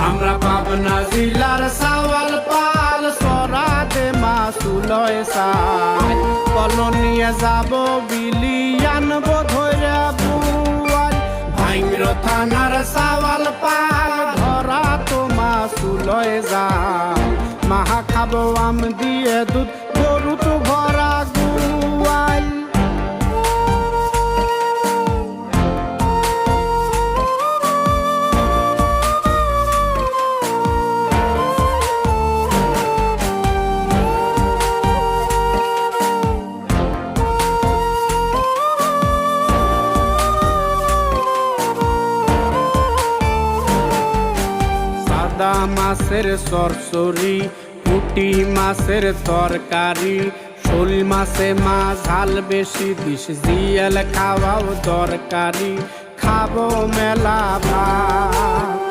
আমরা পাবনা জেলার সাওয়াল পাল সরাতে মাসুলয় সাই কলন নিয়ে যাব বিলি আনবো ধরে বুয়াল ভাইমির থানার সাওয়াল পাল ধরা তো মাসুলয় যায় মাহা খাবো আম দিয়ে দুধ গরু তো ভরা গুয়াল সাদা মাছের সরসরি পুঁটি মাছের তরকারি শোল মাছে মা ঝাল বেশি বিষ জিয়াল খাওয়াও দরকারি খাবো মেলা ভাত